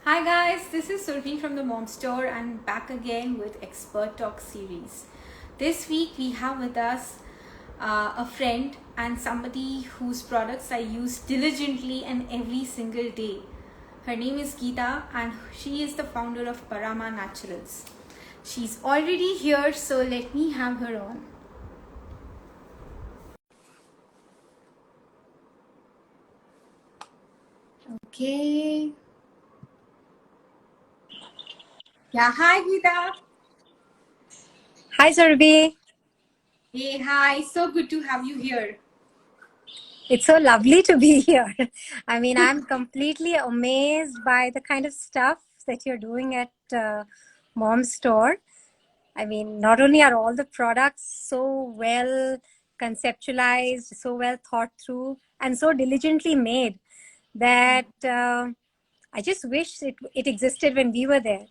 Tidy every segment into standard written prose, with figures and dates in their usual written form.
Hi guys, this is Survi from the Mom Store and back again with Expert Talk series. This week we have with us a friend and somebody whose products I use diligently and every single day. Her name is Geeta and she is the founder of Parama Naturals. She's already here, so let me have her on. Okay. Yeah, hi Geeta. Hi, Surabhi. Hey, hi. So good to have you here. It's so lovely to be here. I mean, I'm completely amazed by the kind of stuff that you're doing at Mom's Store. I mean, not only are all the products so well conceptualized, so well thought through, and so diligently made that I just wish it existed when we were there.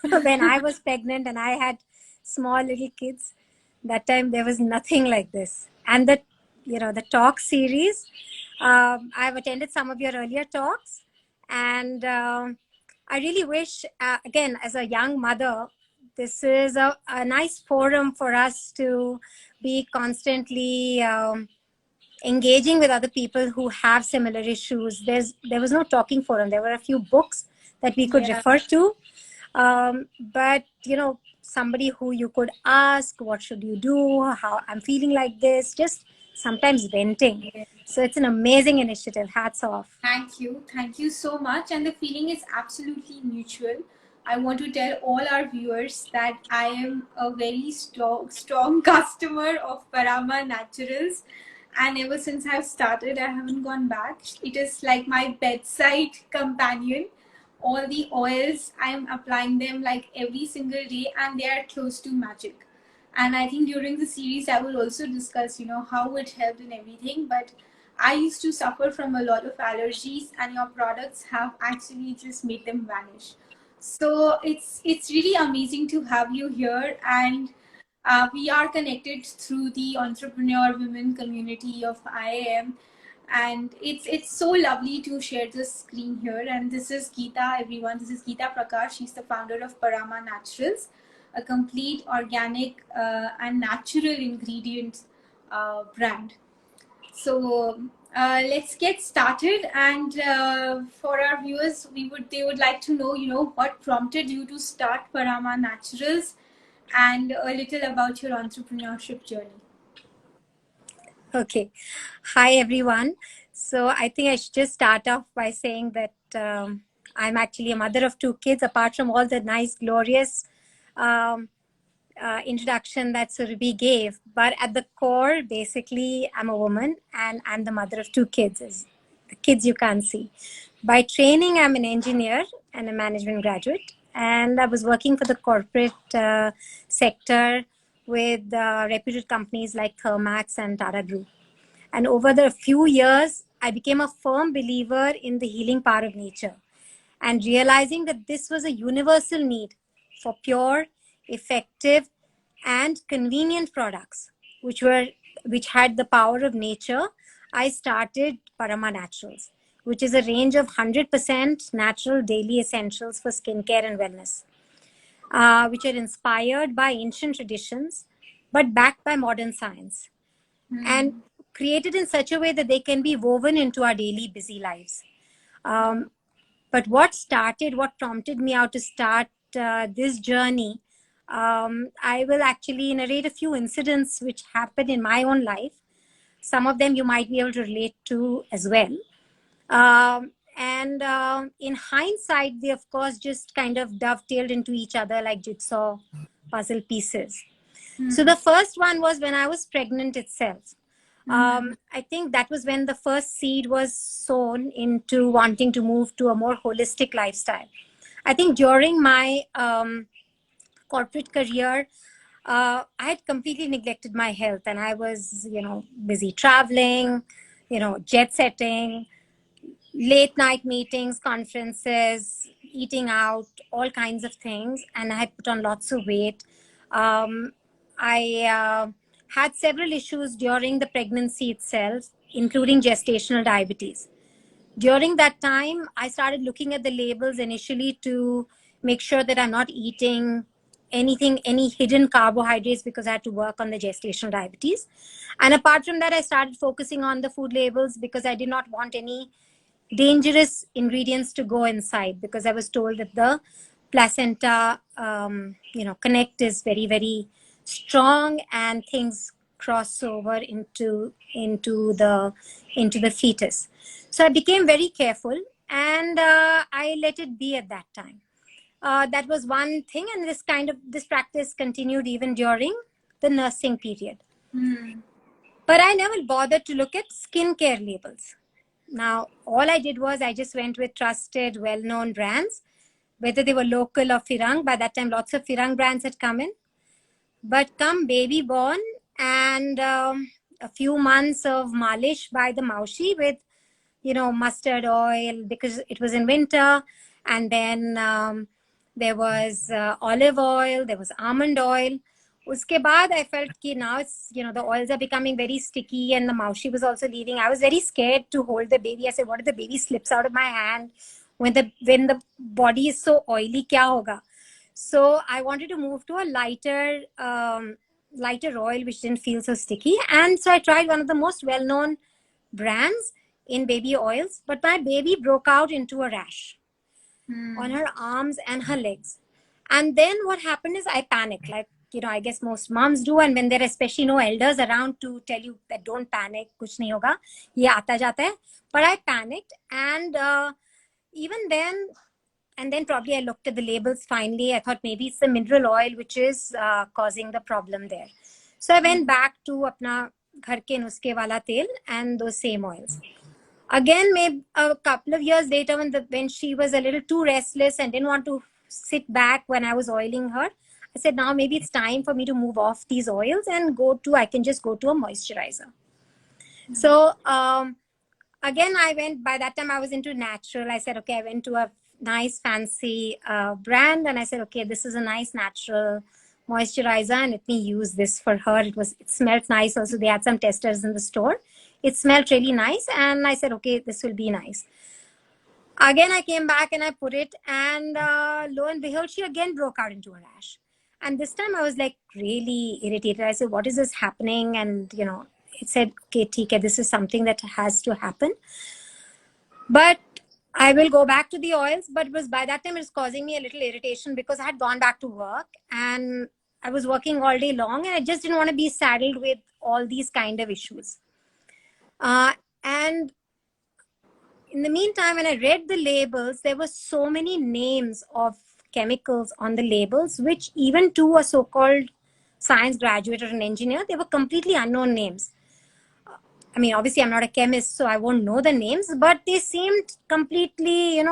When I was pregnant and I had small little kids, that time there was nothing like this. And the talk series, I've attended some of your earlier talks, and I really wish, again, as a young mother, this is a nice forum for us to be constantly engaging with other people who have similar issues. There was no talking forum. There were a few books that we could Yeah. refer to, but somebody who you could ask, what should you do? How I'm feeling like this. Just sometimes venting. So it's an amazing initiative. Hats off. Thank you. Thank you so much. And the feeling is absolutely mutual. I want to tell all our viewers that I am a very strong customer of Parama Naturals. And ever since I've started, I haven't gone back. It is like my bedside companion. All the oils, I'm applying them like every single day, and they are close to magic. And I think during the series, I will also discuss, how it helped and everything. But I used to suffer from a lot of allergies, and your products have actually just made them vanish. So it's really amazing to have you here, and we are connected through the entrepreneur women community of IAM, and it's so lovely to share this screen here. And this is Geeta, everyone. This is Geeta Prakash. She's the founder of Parama Naturals, a complete organic and natural ingredients brand. So let's get started. And for our viewers, they would like to know, what prompted you to start Parama Naturals, and a little about your entrepreneurship journey. Okay. Hi, everyone. So I think I should just start off by saying that I'm actually a mother of two kids, apart from all the nice, glorious um, introduction that Surabhi gave. But at the core, basically, I'm a woman and I'm the mother of two kids, the kids you can't see. By training, I'm an engineer and a management graduate. And I was working for the corporate sector with reputed companies like Thermax and Tata Group. And over the few years, I became a firm believer in the healing power of nature and realizing that this was a universal need for pure, effective, and convenient products, which had the power of nature. I started Parama Naturals, which is a range of 100% natural daily essentials for skincare and wellness, which are inspired by ancient traditions but backed by modern science and created in such a way that they can be woven into our daily busy lives. Um, but what prompted me out to start this journey, I will actually narrate a few incidents which happened in my own life. Some of them you might be able to relate to as well. And in hindsight, they of course just kind of dovetailed into each other like jigsaw puzzle pieces. So the first one was when I was pregnant itself. I think that was when the first seed was sown into wanting to move to a more holistic lifestyle. I think during my corporate career, I had completely neglected my health, and I was, busy traveling, jet setting, late night meetings, conferences, eating out, all kinds of things, and I had put on lots of weight. I had several issues during the pregnancy itself, including gestational diabetes. During that time, I started looking at the labels initially to make sure that I'm not eating anything, any hidden carbohydrates, because I had to work on the gestational diabetes. And apart from that, I started focusing on the food labels because I did not want any dangerous ingredients to go inside, because I was told that the placenta, connect is very, very strong, and things cross over into the fetus. So I became very careful, and I let it be at that time. That was one thing, and this practice continued even during the nursing period. But I never bothered to look at skincare labels. Now, all I did was I just went with trusted, well-known brands, whether they were local or Firang. By that time, lots of Firang brands had come in. But come baby born, and a few months of malish by the maushi with, mustard oil, because it was in winter. And then there was olive oil, there was almond oil. Uske baad, I felt that now it's, the oils are becoming very sticky, and the maushi was also leaving. I was very scared to hold the baby. I said, what if the baby slips out of my hand when the body is so oily? Kya hoga? So I wanted to move to a lighter oil, which didn't feel so sticky. And so I tried one of the most well-known brands in baby oils, but my baby broke out into a rash on her arms and her legs. And then what happened is I panicked, like, I guess most moms do. And when there are especially no elders around to tell you that don't panic, kuch nahi hoga, ye aata jata hai. But I panicked, and even then, and then probably I looked at the labels finally. I thought maybe it's the mineral oil which is causing the problem there. So I went back to apna ghar ke nuske wala tel and those same oils. Again, maybe a couple of years later, when she was a little too restless and didn't want to sit back when I was oiling her, I said, now maybe it's time for me to move off these oils and I can just go to a moisturizer. So again, by that time I was into natural. I said, okay, I went to a nice fancy brand, and I said, okay, this is a nice natural moisturizer, and let me use this for her. It smelled nice. Also, they had some testers in the store. It smelled really nice, and I said, okay, this will be nice. Again, I came back and I put it, and lo and behold, she again broke out into a rash. And this time I was like really irritated. I said, what is this happening? And, it said, okay, TK, this is something that has to happen. But I will go back to the oils. But by that time, it was causing me a little irritation because I had gone back to work and I was working all day long, and I just didn't want to be saddled with all these kind of issues. And in the meantime, when I read the labels, there were so many names of chemicals on the labels, which even to a so-called science graduate or an engineer, they were completely unknown names. I mean, obviously, I'm not a chemist, so I won't know the names, but they seemed completely,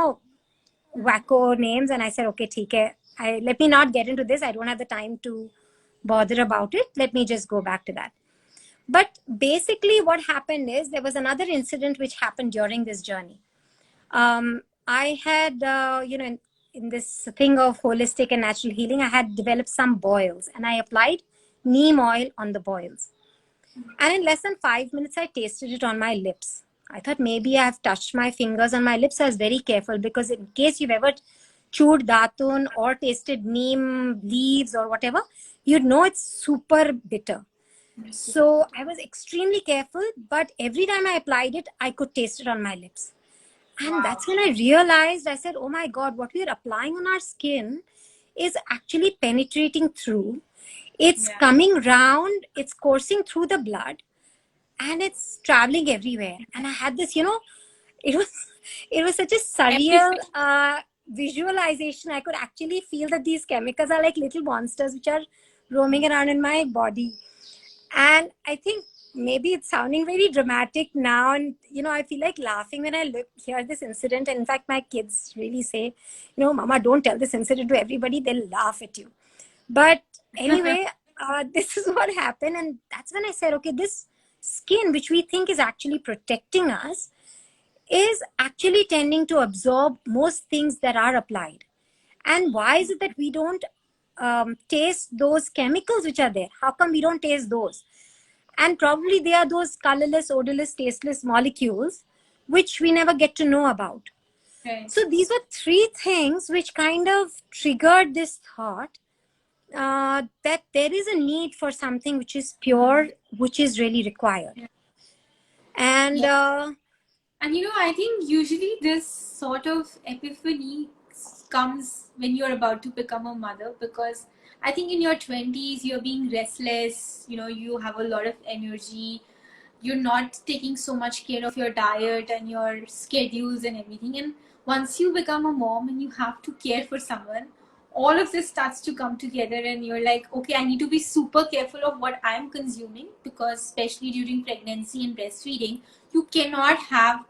wacko names. And I said, okay, theek hai. Let me not get into this. I don't have the time to bother about it. Let me just go back to that. But basically, what happened is there was another incident which happened during this journey. I had, in this thing of holistic and natural healing, I had developed some boils, and I applied neem oil on the boils. And in less than 5 minutes, I tasted it on my lips. I thought maybe I've touched my fingers on my lips. I was very careful because in case you've ever chewed datun or tasted neem leaves or whatever, you'd know it's super bitter. So I was extremely careful, but every time I applied it, I could taste it on my lips. And that's when I realized, I said, oh my God, what we're applying on our skin is actually penetrating through. It's coming round, it's coursing through the blood, and it's traveling everywhere. And I had this, it was such a surreal visualization. I could actually feel that these chemicals are like little monsters which are roaming around in my body. And I think maybe it's sounding very dramatic now, and I feel like laughing when I hear this incident. And in fact, my kids really say, Mama, don't tell this incident to everybody, they'll laugh at you. But anyway, this is what happened. And that's when I said, okay, this skin, which we think is actually protecting us, is actually tending to absorb most things that are applied. And why is it that we don't taste those chemicals which are there? How come we don't taste those? And probably they are those colorless, odorless, tasteless molecules which we never get to know about. Right. So these were three things which kind of triggered this thought that there is a need for something which is pure, which is really required. Yeah. And And I think usually this sort of epiphany comes when you're about to become a mother, because I think in your 20s you're being restless, you have a lot of energy, you're not taking so much care of your diet and your schedules and everything. And once you become a mom and you have to care for someone, all of this starts to come together, and you're like, okay, I need to be super careful of what I'm consuming, because especially during pregnancy and breastfeeding, you cannot have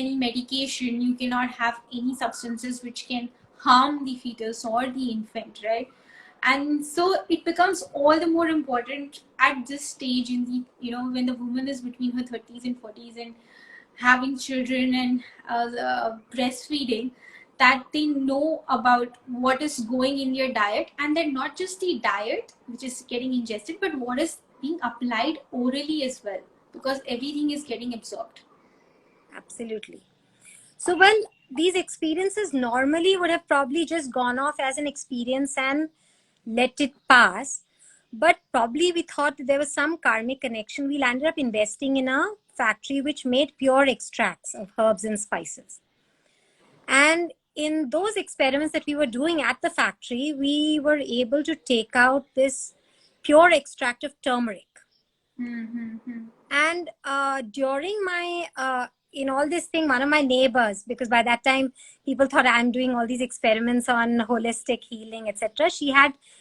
any medication, you cannot have any substances which can harm the fetus or the infant, right? And so it becomes all the more important at this stage in the, when the woman is between her 30s and 40s and having children and breastfeeding, that they know about what is going in their diet, and then not just the diet which is getting ingested, but what is being applied orally as well, because everything is getting absorbed. absolutely. So, well, these experiences normally would have probably just gone off as an experience and let it pass. But probably we thought there was some karmic connection. We landed up investing in a factory which made pure extracts of herbs and spices. And in those experiments that we were doing at the factory, we were able to take out this pure extract of turmeric. Mm-hmm. And during my in all this thing, one of my neighbors, because by that time people thought I'm doing all these experiments on holistic healing, etc.,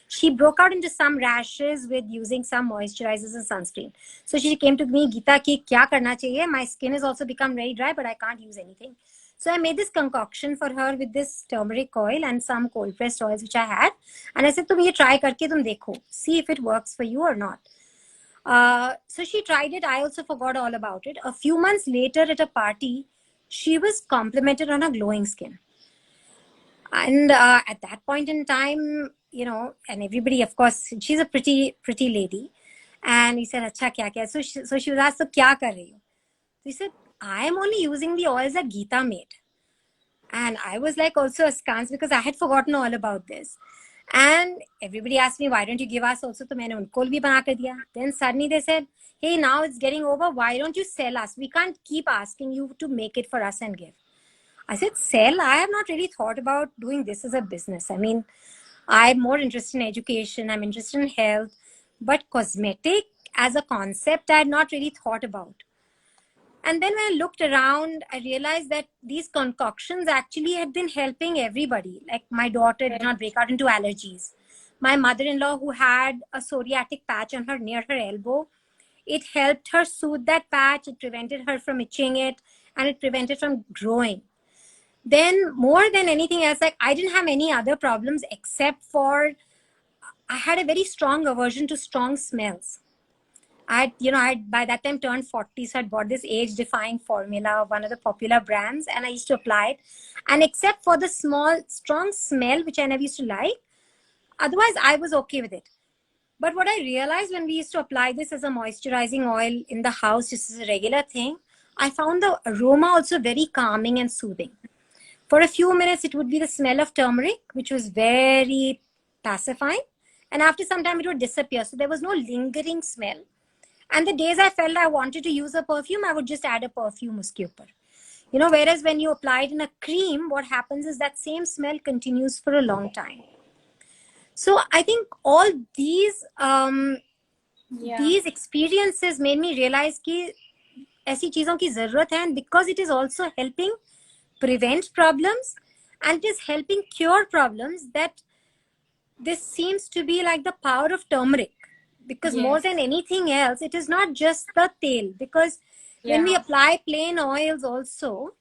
she broke out into some rashes with using some moisturizers and sunscreen. So she came to me, Geeta, ki kya karna chahiye? My skin has also become very dry, but I can't use anything. So I made this concoction for her with this turmeric oil and some cold pressed oils which I had, and I said, tum ye try karke tum dekho, see if it works for you or not. So she tried it. I also forgot all about it. A few months later at a party, she was complimented on her glowing skin. And at that point in time, and everybody, of course, she's a pretty lady. And he said, Acha, kya kya? So she was asked, so kya kar rahi ho? So he said, I am only using the oils that Geeta made. And I was like also askance because I had forgotten all about this. And everybody asked me, why don't you give us also? So maine unko bhi bana kar diya. Then suddenly they said, hey, now it's getting over. Why don't you sell us? We can't keep asking you to make it for us and give. I said, sell? I have not really thought about doing this as a business. I mean, I'm more interested in education. I'm interested in health. But cosmetic as a concept, I had not really thought about. And then when I looked around, I realized that these concoctions actually had been helping everybody. Like my daughter did not break out into allergies. My mother-in-law, who had a psoriatic patch on her near her elbow, it helped her soothe that patch. It prevented her from itching it, and it prevented from growing. Then more than anything else, like I didn't have any other problems except for I had a very strong aversion to strong smells. I by that time turned 40, so I'd bought this age-defying formula of one of the popular brands, and I used to apply it. And except for the small, strong smell, which I never used to like, otherwise I was okay with it. But what I realized when we used to apply this as a moisturizing oil in the house, just as a regular thing, I found the aroma also very calming and soothing. For a few minutes, it would be the smell of turmeric, which was very pacifying. And after some time, it would disappear. So there was no lingering smell. And the days I felt I wanted to use a perfume, I would just add a perfume uske upar. Whereas when you apply it in a cream, what happens is that same smell continues for a long time. So I think all these experiences made me realize कि ऐसी चीजों की जरूरत है, and because it is also helping prevent problems and it is helping cure problems, that this seems to be like the power of turmeric. Because more than anything else, it is not just the tail. Because when we apply plain oils also,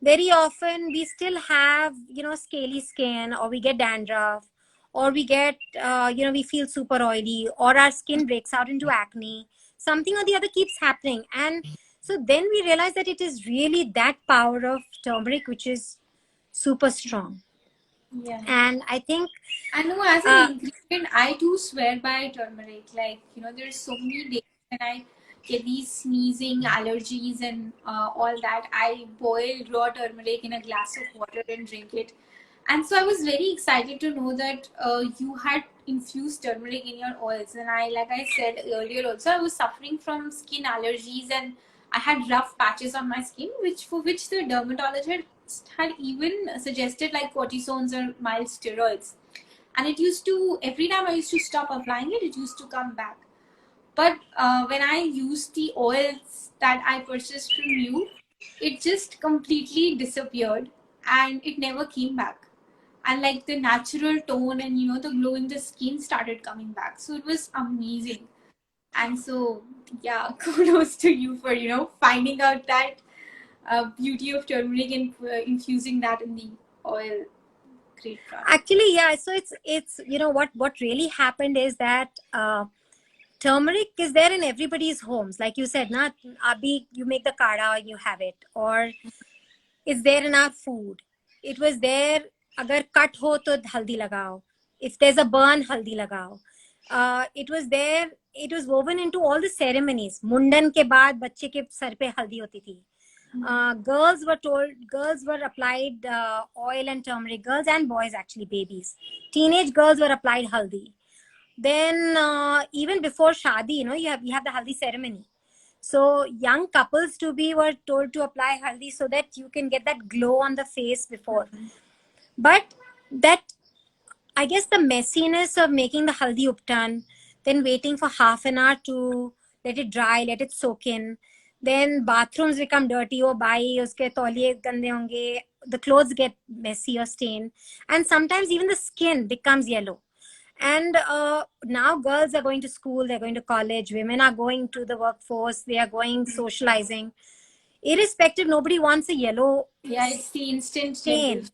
very often we still have, scaly skin, or we get dandruff, or we get, we feel super oily, or our skin breaks out into acne. Something or the other keeps happening. And so then we realize that it is really that power of turmeric, which is super strong. Yeah. And I think I know, as an ingredient, I too swear by turmeric. Like, there's so many days when I get these sneezing allergies and all that, I boil raw turmeric in a glass of water and drink it. And so I was very excited to know that you had infused turmeric in your oils. And I, like I said earlier, also I was suffering from skin allergies and I had rough patches on my skin, which for which the dermatologist had even suggested like cortisones or mild steroids. And it used to, every time I used to stop applying it, it used to come back. But when I used the oils that I purchased from you, it just completely disappeared and it never came back. And like the natural tone and the glow in the skin started coming back. So it was amazing. And so yeah, kudos to you for finding out that beauty of turmeric and infusing that in the oil. Great product. Actually, yeah. So it's what really happened is that turmeric is there in everybody's homes. Like you said, na, abhi you make the kada and you have it, or it's there in our food. It was there. Agar cut ho to haldi lagao. If there's a burn, haldi lagao. It was there. It was woven into all the ceremonies. Mundan ke baad bacche ke sar pe haldi hoti thi. Girls were applied oil and turmeric. Girls and boys, actually, babies. Teenage girls were applied haldi. Then even before shadi, you have the haldi ceremony. So young couples to be were told to apply haldi so that you can get that glow on the face before. But that, I guess, the messiness of making the haldi uptan, then waiting for half an hour to let it dry, let it soak in. Then bathrooms become dirty. Oh, bhai, uske tauliye gande honge. The clothes get messy or stained. And sometimes even the skin becomes yellow. And now girls are going to school, they're going to college, women are going to the workforce, they are going socializing. Irrespective, nobody wants a yellow it's the instant stain.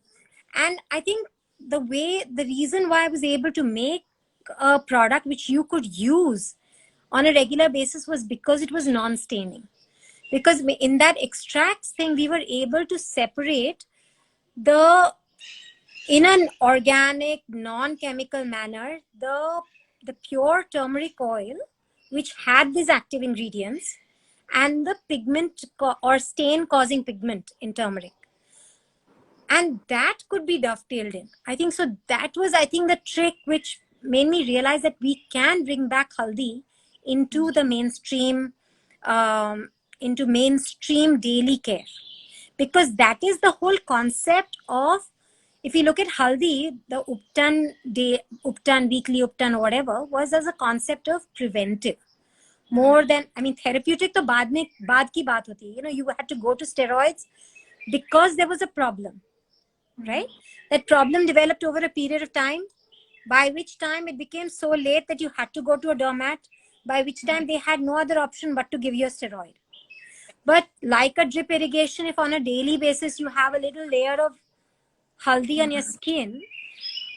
And I think the reason why I was able to make a product which you could use on a regular basis was because it was non-staining. Because in that extracts thing, we were able to separate in an organic, non-chemical manner, the pure turmeric oil, which had these active ingredients, and the pigment or stain-causing pigment in turmeric. And that could be dovetailed in. I think so. That was, I think, the trick which made me realize that we can bring back haldi into the mainstream, into mainstream daily care, because that is the whole concept of. If you look at haldi, the uptan day, uptan weekly uptan, whatever, was as a concept of preventive. More than, I mean, therapeutic to baad ki baat hoti. You had to go to steroids because there was a problem, right? That problem developed over a period of time, by which time it became so late that you had to go to a dermat, by which time they had no other option but to give you a steroid. But like a drip irrigation, if on a daily basis you have a little layer of haldi on your skin,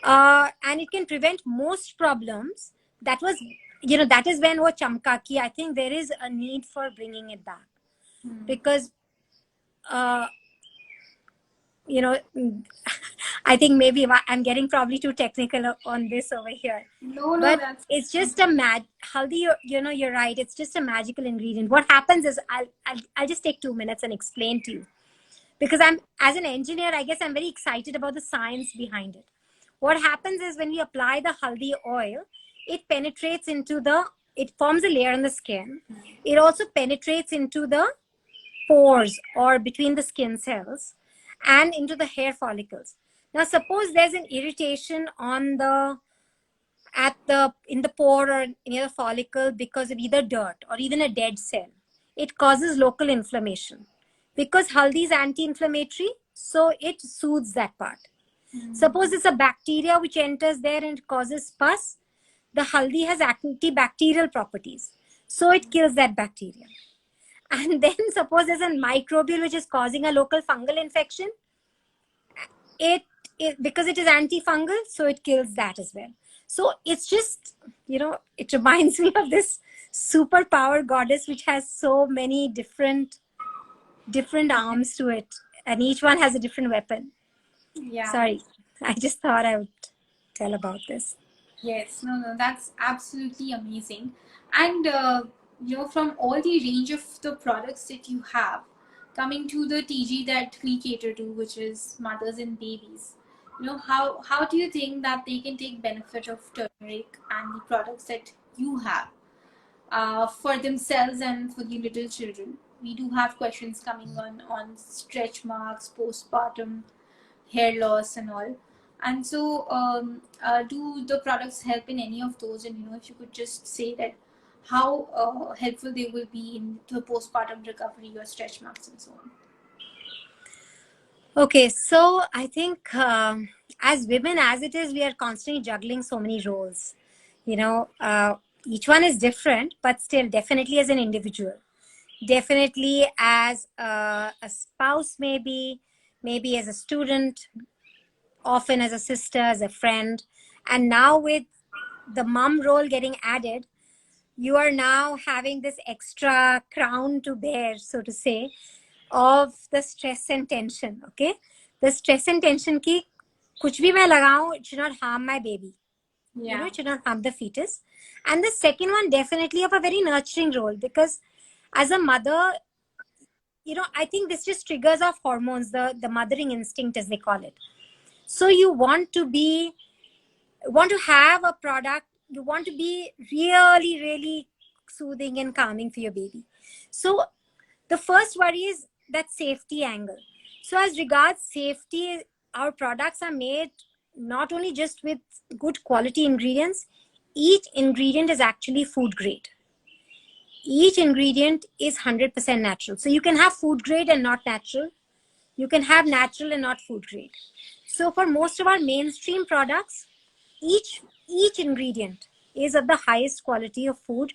and it can prevent most problems, that was, that is when wo chamka ki, I think there is a need for bringing it back. Because I think maybe I'm getting probably too technical on this over here. No, but that's... it's just a haldi. You're right. It's just a magical ingredient. What happens is, I'll just take 2 minutes and explain to you, because as an engineer, I guess I'm very excited about the science behind it. What happens is, when we apply the haldi oil, it penetrates into it forms a layer on the skin. It also penetrates into the pores or between the skin cells and into the hair follicles. Now, suppose there's an irritation in the pore or near the follicle because of either dirt or even a dead cell. It causes local inflammation. Because haldi is anti-inflammatory, so it soothes that part. Suppose it's a bacteria which enters there and causes pus. The haldi has antibacterial properties, so it kills that bacteria. And then suppose there's a microbial which is causing a local fungal infection. Because it is antifungal, so it kills that as well. So it's just, it reminds me of this superpower goddess which has so many different arms to it, and each one has a different weapon. Yeah. Sorry, I just thought I would tell about this. Yes, no, that's absolutely amazing. And from all the range of the products that you have, coming to the TG that we cater to, which is mothers and babies, how do you think that they can take benefit of turmeric and the products that you have for themselves and for the little children? We do have questions coming on stretch marks, postpartum, hair loss, and all. And so, do the products help in any of those? And if you could just say that how helpful they will be in the postpartum recovery or stretch marks and so on. Okay, so I think as women, as it is, we are constantly juggling so many roles. Each one is different, but still, definitely as an individual, definitely as a spouse, maybe as a student, often as a sister, as a friend, and now with the mom role getting added, you are now having this extra crown to bear, so to say, of the stress and tension. Okay, the stress and tension ki kuch bhi main lagao, it should not harm my baby. Yeah. It should not harm the fetus. And the second one, definitely of a very nurturing role, because as a mother, I think this just triggers off hormones, the mothering instinct, as they call it. So you want to have a product, you want to be really, really soothing and calming for your baby. So the first worry is that safety angle. So as regards safety, our products are made not only just with good quality ingredients, each ingredient is actually food grade. Each ingredient is 100% natural. So you can have food grade and not natural. You can have natural and not food grade. So for most of our mainstream products, each ingredient is of the highest quality of food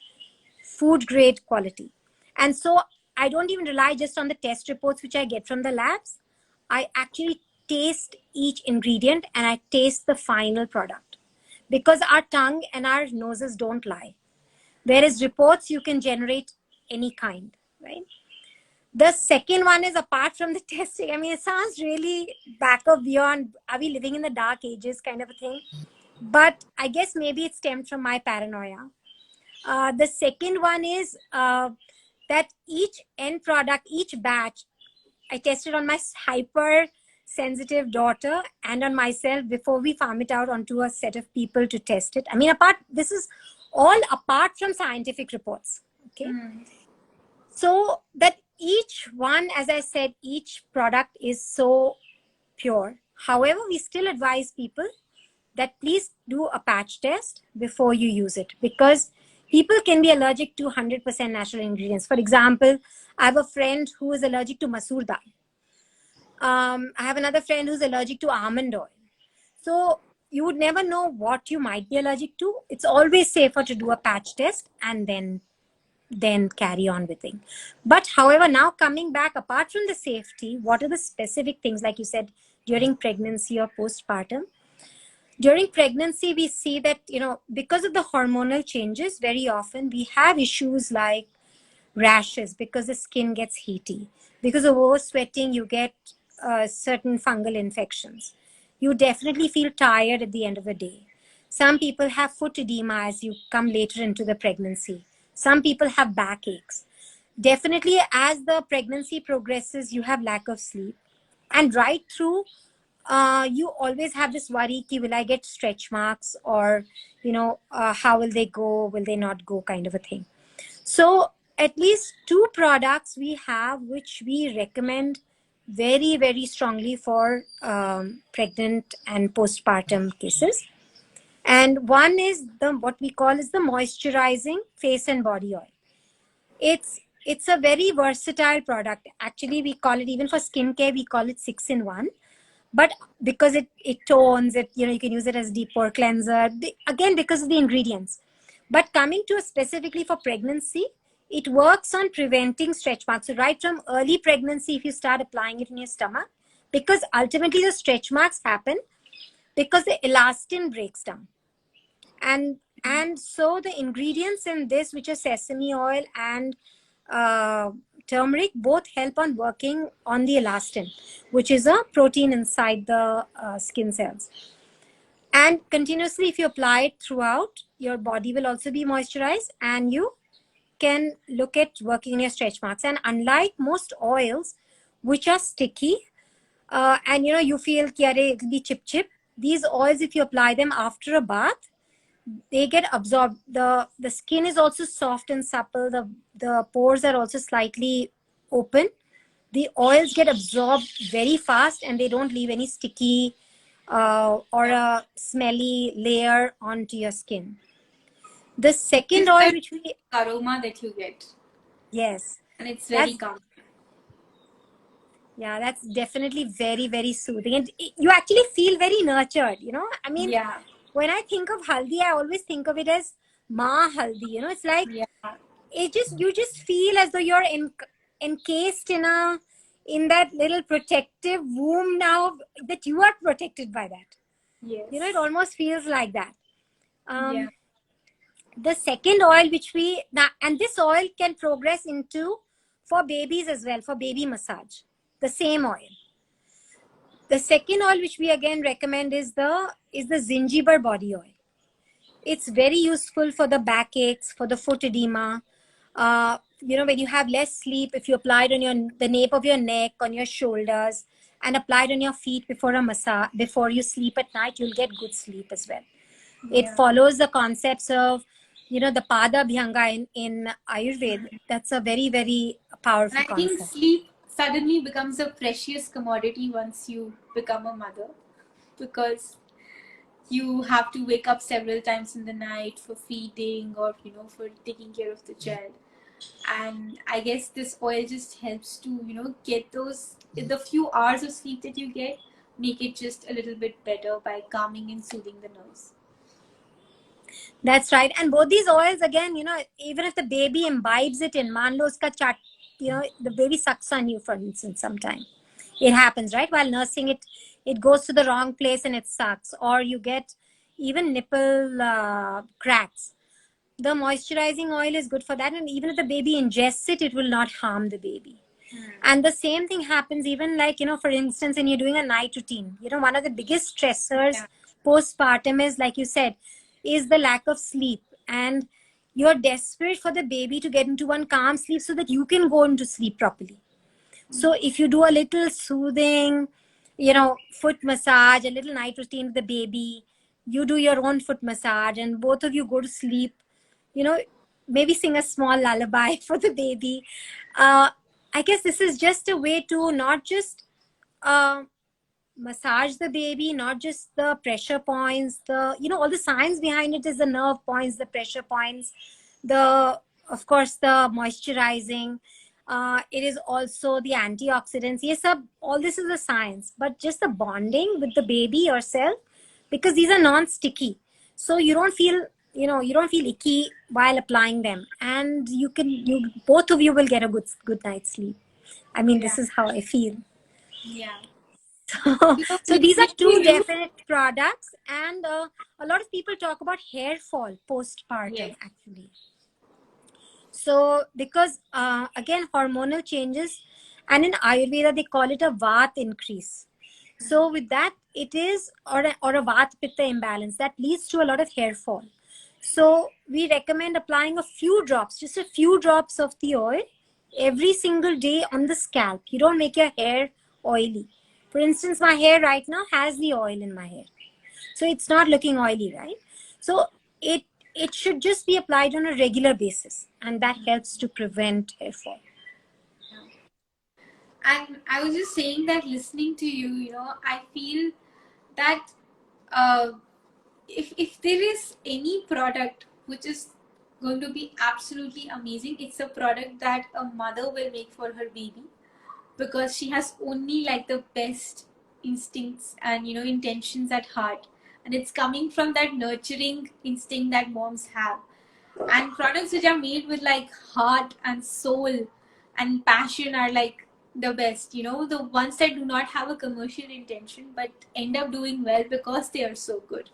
grade quality. And so I don't even rely just on the test reports which I get from the labs. I actually taste each ingredient and I taste the final product, because our tongue and our noses don't lie, whereas reports you can generate any kind, right? The second one is, apart from the testing, I mean, it sounds really back of beyond, are we living in the dark ages kind of a thing? But I guess maybe it stemmed from my paranoia. The second one is that each end product, each batch, I tested on my hyper sensitive daughter and on myself before we farm it out onto a set of people to test it. I mean, this is all apart from scientific reports. Okay. So that each one, as I said, each product is so pure. However, we still advise people that please do a patch test before you use it, because people can be allergic to 100% natural ingredients. For example, I have a friend who is allergic to masoor dal. I have another friend who's allergic to almond oil. So you would never know what you might be allergic to. It's always safer to do a patch test and then carry on with it. But however, now coming back, apart from the safety, what are the specific things, like you said, during pregnancy or postpartum? During pregnancy, we see that, because of the hormonal changes, very often we have issues like rashes because the skin gets heaty. Because of oversweating, you get certain fungal infections. You definitely feel tired at the end of the day. Some people have foot edema as you come later into the pregnancy. Some people have backaches. Definitely, as the pregnancy progresses, you have lack of sleep. And right through, you always have this worry, ki, will I get stretch marks, or, how will they go? Will they not go, kind of a thing. So at least two products we have which we recommend very, very strongly for pregnant and postpartum cases. And one is what we call is the moisturizing face and body oil. It's a very versatile product. Actually, we call it, even for skincare, we call it 6-in-1. But because it tones it, you can use it as deep pore cleanser, again, because of the ingredients. But coming to specifically for pregnancy, it works on preventing stretch marks. So right from early pregnancy, if you start applying it in your stomach, because ultimately the stretch marks happen because the elastin breaks down. And so the ingredients in this, which are sesame oil and turmeric, both help on working on the elastin, which is a protein inside the skin cells. And continuously, if you apply it throughout, your body will also be moisturized, and you can look at working in your stretch marks. And unlike most oils, which are sticky, and you feel कि अरे it'll be chip chip, these oils, if you apply them after a bath, they get absorbed. The skin is also soft and supple. The pores are also slightly open. The oils get absorbed very fast, and they don't leave any sticky or a smelly layer onto your skin. The second It's oil, the which we aroma that you get, yes, and it's very that's calm. yeah, that's definitely very very soothing, and you actually feel very nurtured. I mean, Yeah, when I think of haldi, I always think of it as ma haldi. It's like yeah, you just feel as though you're encased in that little protective womb now, that you are protected by that. yes, It almost feels like that. yeah. The second oil, which we now, and this oil can progress into for babies as well, for baby massage, the same oil. The second oil which we again recommend is the zingiber body oil. It's very useful for the backaches, for the foot edema. When you have less sleep, if you apply it on the nape of your neck, on your shoulders, and apply it on your feet before a massage, before you sleep at night, you'll get good sleep as well. It Yeah. follows the concepts of, the Pada Bhyanga in Ayurveda. That's a very, very And powerful I think concept. sleep suddenly becomes a precious commodity once you become a mother, because you have to wake up several times in the night for feeding or for taking care of the child. And I guess this oil just helps to get those, the few hours of sleep that you get, make it just a little bit better by calming and soothing the nerves. That's right. And both these oils, again, even if the baby imbibes it in manlo uska chat, the baby sucks on you, for instance, sometime. It happens, right? While nursing it, it goes to the wrong place and it sucks. Or you get even nipple cracks. The moisturizing oil is good for that. And even if the baby ingests it, it will not harm the baby. And the same thing happens even like, for instance, when you're doing a night routine, one of the biggest stressors Yeah. postpartum is, like you said, is the lack of sleep. And you're desperate for the baby to get into one calm sleep so that you can go into sleep properly. So if you do a little soothing, foot massage, a little night routine with the baby, you do your own foot massage, and both of you go to sleep, you know, maybe sing a small lullaby for the baby. I guess this is just a way to not just uh, massage the baby, not just the pressure points, all the science behind it is the nerve points, the pressure points, of course, the moisturizing. It is also the antioxidants. Yes, all this is the science, but just the bonding with the baby yourself, because these are non-sticky. So you don't feel icky while applying them. And both of you will get a good night's sleep. I mean, this Yeah. is how I feel. Yeah. So these are Listening to two you. definite products, and a lot of people talk about hair fall postpartum Yes. actually. So because again, hormonal changes, and in Ayurveda they call it a vat increase. So with that, it is or a vat pitta imbalance that leads to a lot of hair fall. So we recommend applying a few drops, just a few drops of the oil every single day on the scalp. You don't make your hair oily. For instance, my hair right now has the oil in my hair. So it's not looking oily, right? So it it should just be applied on a regular basis, and that helps to prevent hair fall. And I was just saying that listening to you, I feel that if there is any product which is going to be absolutely amazing, it's a product that a mother will make for her baby, because she has only like the best instincts and intentions at heart, and it's coming from that nurturing instinct that moms have. And products which are made with like heart and soul and passion are like the best, the ones that do not have a commercial intention but end up doing well because they are so good.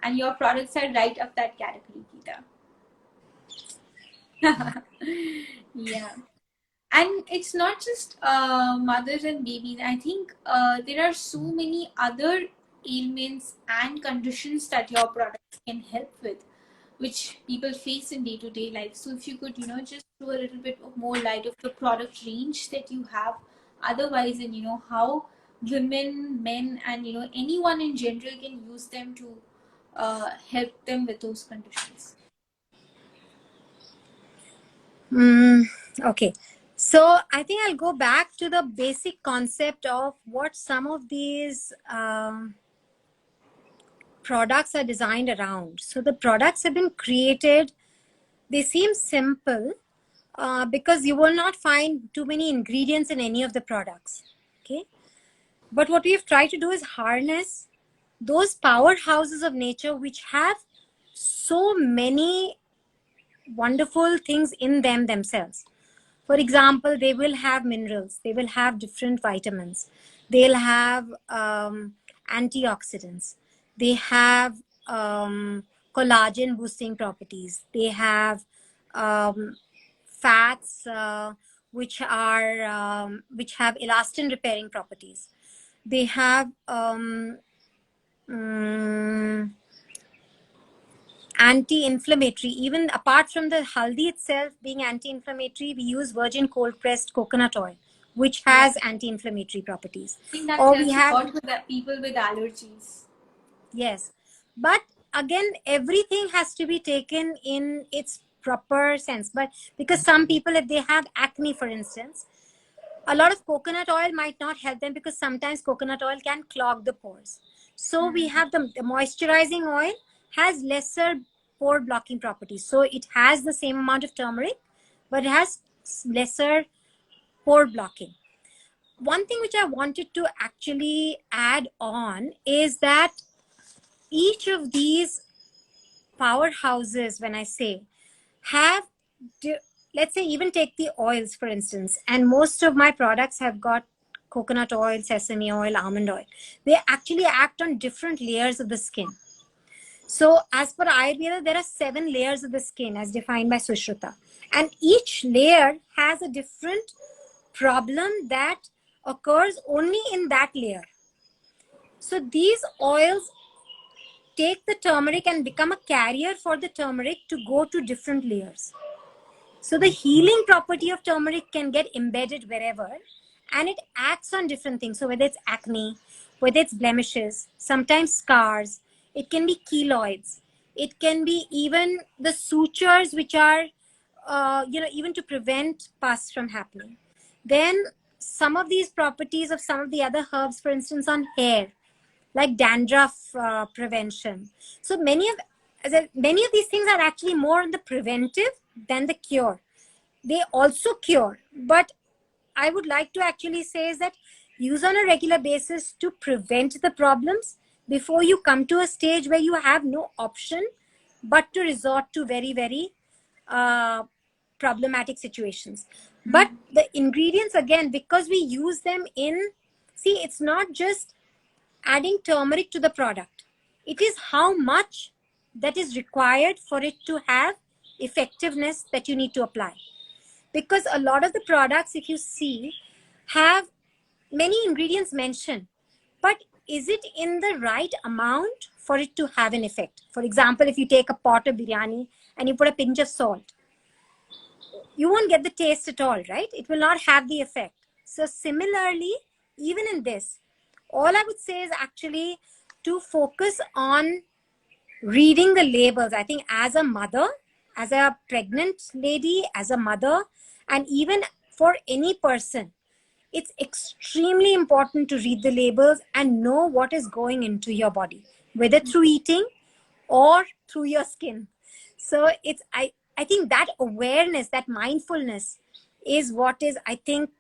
And your products are right up that category, Geeta. Yeah. And it's not just mothers and babies. I think there are so many other ailments and conditions that your products can help with. which people face in day-to-day life. So if you could, just throw a little bit of more light of the product range that you have otherwise, and how women, men, and anyone in general can use them to help them with those conditions. Okay. So I think I'll go back to the basic concept of what some of these products are designed around. So the products have been created, they seem simple because you will not find too many ingredients in any of the products. Okay. But what we've tried to do is harness those powerhouses of nature which have so many wonderful things in them themselves. For example, they will have minerals, they will have different vitamins, they'll have antioxidants, they have collagen boosting properties, they have fats which have elastin repairing properties. They have mm, anti-inflammatory. Even apart from the haldi itself being anti-inflammatory, we use virgin cold pressed coconut oil, which Yeah. has anti-inflammatory properties. I think that Or we helps a have, lot with people with allergies. yes, but again, everything has to be taken in its proper sense. But because some people, if they have acne, for instance, a lot of coconut oil might not help them because sometimes coconut oil can clog the pores. So we have the moisturizing oil has lesser pore blocking properties. So it has the same amount of turmeric, but it has lesser pore blocking. One thing which I wanted to actually add on is that each of these powerhouses, when I say, have, let's say, even take the oils, for instance, and most of my products have got coconut oil, sesame oil, almond oil. They actually act on different layers of the skin. So as per Ayurveda, there are 7 layers of the skin as defined by Sushruta. And each layer has a different problem that occurs only in that layer. So these oils take the turmeric and become a carrier for the turmeric to go to different layers. So the healing property of turmeric can get embedded wherever, and it acts on different things. So whether it's acne, whether it's blemishes, sometimes scars, it can be keloids, it can be even the sutures which are, even to prevent pus from happening. Then some of these properties of some of the other herbs, for instance, on hair, like dandruff prevention. So many of these things are actually more on the preventive than the cure. They also cure, but I would like to actually say is that use on a regular basis to prevent the problems before you come to a stage where you have no option but to resort to very, very problematic situations. But the ingredients, again, because we use them in, see, it's not just adding turmeric to the product. It is how much that is required for it to have effectiveness that you need to apply. Because a lot of the products, if you see, have many ingredients mentioned, but is it in the right amount for it to have an effect? For example, if you take a pot of biryani and you put a pinch of salt, you won't get the taste at all, right? It will not have the effect. So similarly, even in this, all I would say is actually to focus on reading the labels. I think as a mother, as a pregnant lady, as a mother, and even for any person, it's extremely important to read the labels and know what is going into your body, whether through eating or through your skin. So I think that awareness, that mindfulness is what is, I think,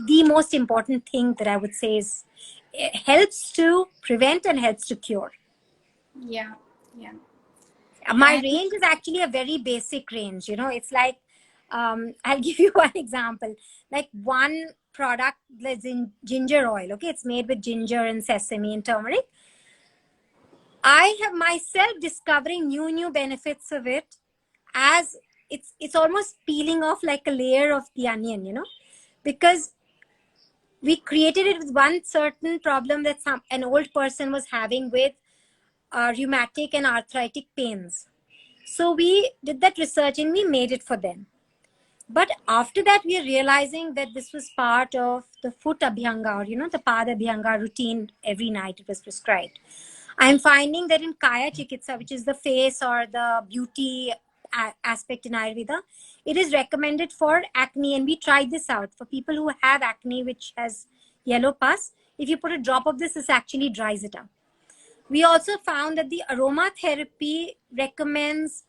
the most important thing that I would say is it helps to prevent and helps to cure. Yeah, yeah. My And range is actually a very basic range. It's like, I'll give you one example. Like one product is in ginger oil. Okay, it's made with ginger and sesame and turmeric. I have myself discovering new benefits of it, as it's almost peeling off like a layer of the onion, because we created it with one certain problem that an old person was having with rheumatic and arthritic pains. So we did that research and we made it for them. But after that, we are realizing that this was part of the foot abhyanga, or the pada abhyanga routine. Every night it was prescribed. I'm finding that in Kaya Chikitsa, which is the face or the beauty aspect in Ayurveda, it is recommended for acne. And we tried this out for people who have acne, which has yellow pus. If you put a drop of this actually dries it up. We also found that the aromatherapy recommends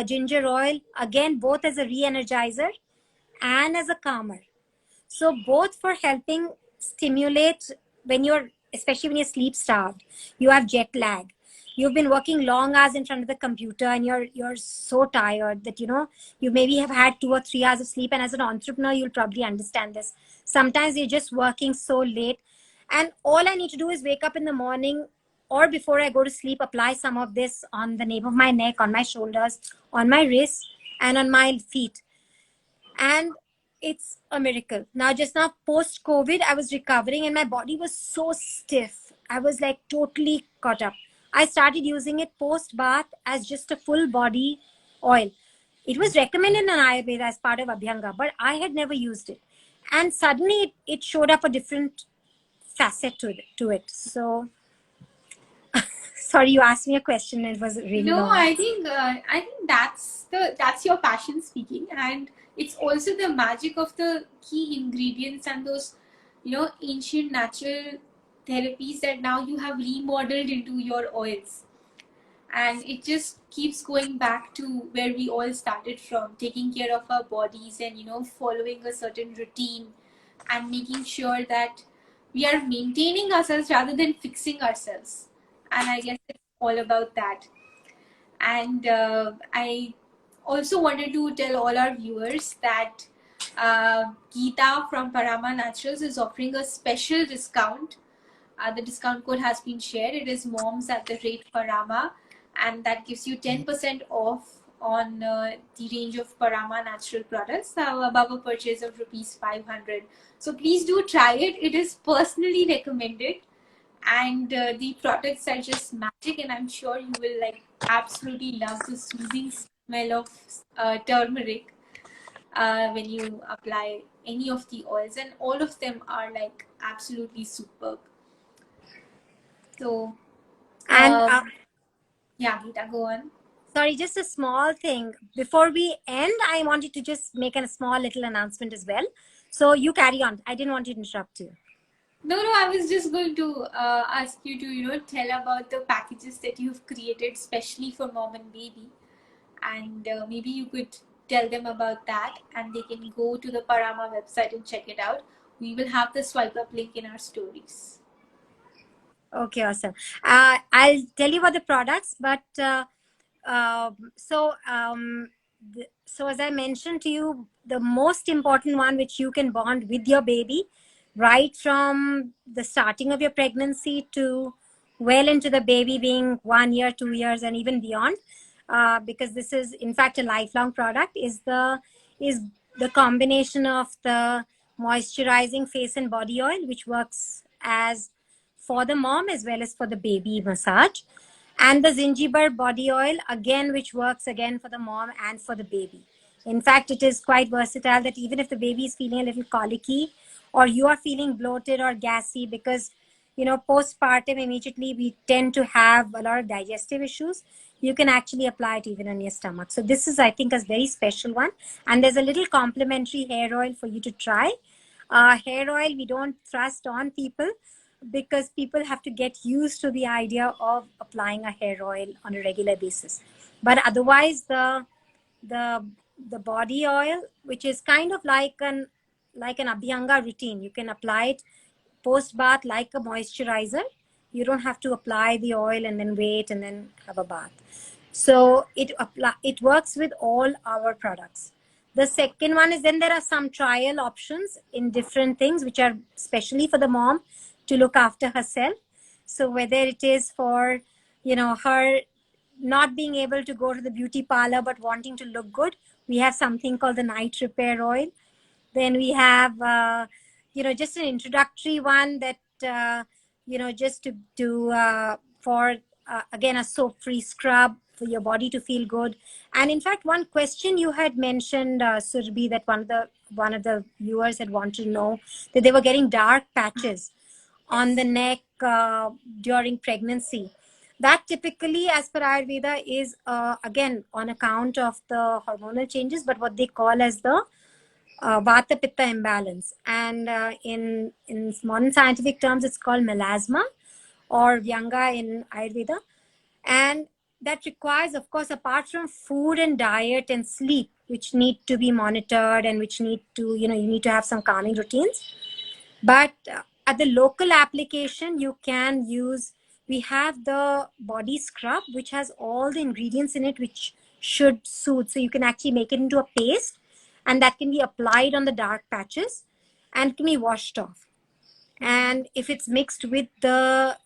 ginger oil, again, both as a re-energizer and as a calmer. So both for helping stimulate when you're, especially when you're sleep starved, you have jet lag. You've been working long hours in front of the computer and you're so tired that you maybe have had 2 or 3 hours of sleep. And as an entrepreneur, you'll probably understand this. Sometimes you're just working so late, and all I need to do is wake up in the morning or before I go to sleep, apply some of this on the nape of my neck, on my shoulders, on my wrists, and on my feet. And it's a miracle. Just now, post COVID, I was recovering and my body was so stiff. I was like totally caught up. I started using it post bath as just a full body oil. It was recommended in Ayurveda as part of Abhyanga, but I had never used it. And suddenly it showed up a different facet to it. So, sorry, you asked me a question and it was really No, long. I think that's your passion speaking, and it's also the magic of the key ingredients and those ancient natural therapies that now you have remodeled into your oils. And it just keeps going back to where we all started from, taking care of our bodies and following a certain routine and making sure that we are maintaining ourselves rather than fixing ourselves. And I guess it's all about that. And I also wanted to tell all our viewers that Geeta from Parama Naturals is offering a special discount. The discount code has been shared. It is moms at the rate Parama, and that gives you 10% off on the range of Parama natural products above a purchase of rupees 500. So please do try it. It is personally recommended, and the products are just magic, and I'm sure you will absolutely love the soothing smell of turmeric when you apply any of the oils, and all of them are absolutely superb. So And yeah, Geeta, go on. sorry, just a small thing. Before we end, I wanted to just make a small little announcement as well. So you carry on. I didn't want to interrupt you. No, I was just going to ask you to, tell about the packages that you've created specially for mom and baby. And maybe you could tell them about that, and they can go to the Parama website and check it out. We will have the swipe up link in our stories. Okay, awesome. I'll tell you about the products, but so as I mentioned to you, the most important one which you can bond with your baby right from the starting of your pregnancy to well into the baby being 1 year, 2 years, and even beyond, because this is in fact a lifelong product, is the combination of the moisturizing face and body oil, which works as for the mom as well as for the baby massage, and the zingiber body oil, again, which works again for the mom and for the baby. In fact, it is quite versatile that even if the baby is feeling a little colicky or you are feeling bloated or gassy, because postpartum immediately we tend to have a lot of digestive issues, you can actually apply it even on your stomach. So this is, I think, a very special one. And there's a little complimentary hair oil for you to try. Hair oil we don't thrust on people because people have to get used to the idea of applying a hair oil on a regular basis. But otherwise, the the body oil, which is kind of like an abhyanga routine, you can apply it post bath like a moisturizer. You don't have to apply the oil and then wait and then have a bath. So it works with all our products. The second one is, then there are some trial options in different things which are specially for the mom to look after herself. So whether it is for her not being able to go to the beauty parlor but wanting to look good, we have something called the night repair oil. Then we have just an introductory one that just to for again, a soap-free scrub for your body to feel good. And in fact, one question you had mentioned, Surbhi, that one of the viewers had wanted to know that they were getting dark patches on the neck during pregnancy. That typically, as per Ayurveda, is again on account of the hormonal changes, but what they call as the Vata Pitta imbalance. And in modern scientific terms, it's called melasma or Vyanga in Ayurveda. And that requires, of course, apart from food and diet and sleep, which need to be monitored and which need to, you need to have some calming routines. But at the local application, you can use, we have the body scrub, which has all the ingredients in it, which should soothe. So you can actually make it into a paste, and that can be applied on the dark patches and can be washed off. And if it's mixed with the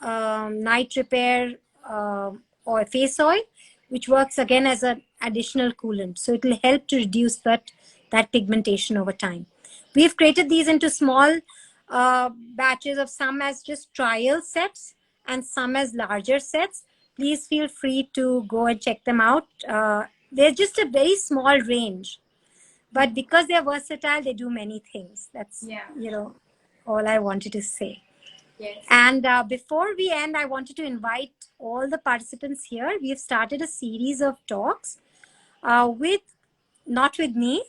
night repair or face oil, which works again as an additional coolant, so it will help to reduce that pigmentation over time. We've created these into small batches of some as just trial sets and some as larger sets. Please feel free to go and check them out. They're just a very small range, but because they're versatile, they do many things. That's all I wanted to say. Yes. And before we end, I wanted to invite all the participants here. We have started a series of talks not with me,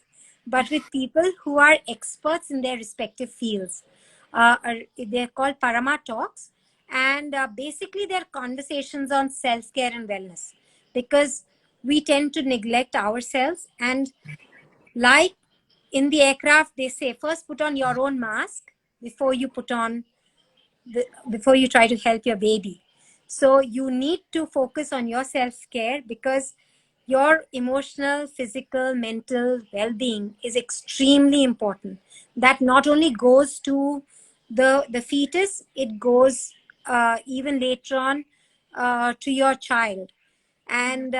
but with people who are experts in their respective fields. They're called Parama Talks. And basically, they're conversations on self-care and wellness, because we tend to neglect ourselves. And like in the aircraft, they say, first put on your own mask before you before you try to help your baby. So you need to focus on your self-care, because your emotional, physical, mental well-being is extremely important. That not only goes to the fetus, it goes even later on to your child. And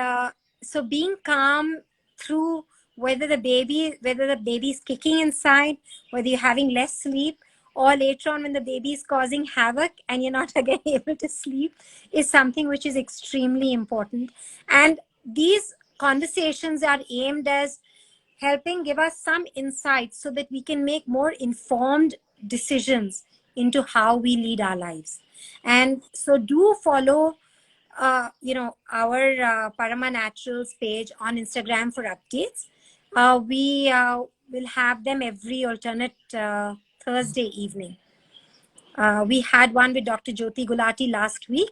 so being calm through whether the baby is kicking inside, whether you're having less sleep, or later on when the baby is causing havoc and you're not again able to sleep, is something which is extremely important. And these conversations are aimed as helping give us some insights so that we can make more informed decisions into how we lead our lives. And so do follow our Parama Naturals page on Instagram for updates. We will have them every alternate Thursday evening. We had one with Dr. Jyoti Gulati last week,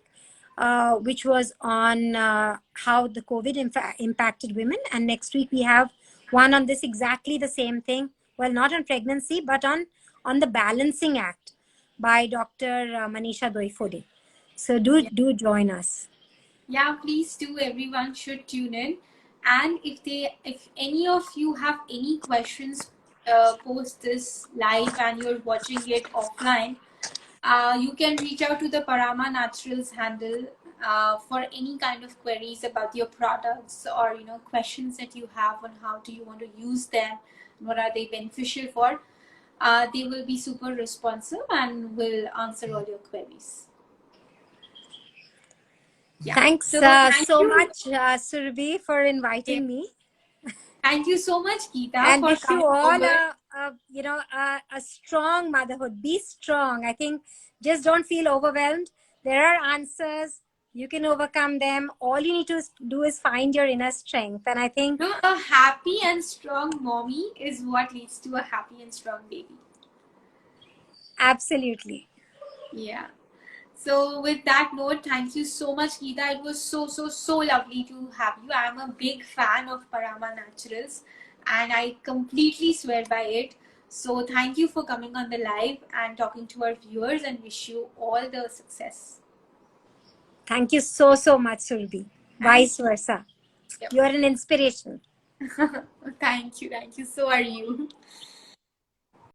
which was on how the COVID impacted women. And next week we have one on this, exactly the same thing. Well, not on pregnancy, but on the balancing act by Dr. Manisha Doifode. So do join us. Yeah, please do. Everyone should tune in. And if any of you have any questions post this live and you're watching it offline, you can reach out to the Parama Naturals handle for any kind of queries about your products, or questions that you have on how do you want to use them, what are they beneficial for. They will be super responsive and will answer all your queries. Yeah. Thanks so much, Surbhi, for inviting me. Thank you so much, Geeta, and for wish coming you all over. a strong motherhood. Be strong. I think just don't feel overwhelmed. There are answers. You can overcome them. All you need to do is find your inner strength. And I think a happy and strong mommy is what leads to a happy and strong baby. Absolutely. Yeah. So with that note, thank you so much, Geeta. It was so lovely to have you. I'm a big fan of Parama Naturals and I completely swear by it. So thank you for coming on the live and talking to our viewers, and wish you all the success. Thank you so much, Surbhi. Vice versa. Yep. You are an inspiration. Thank you. So are you.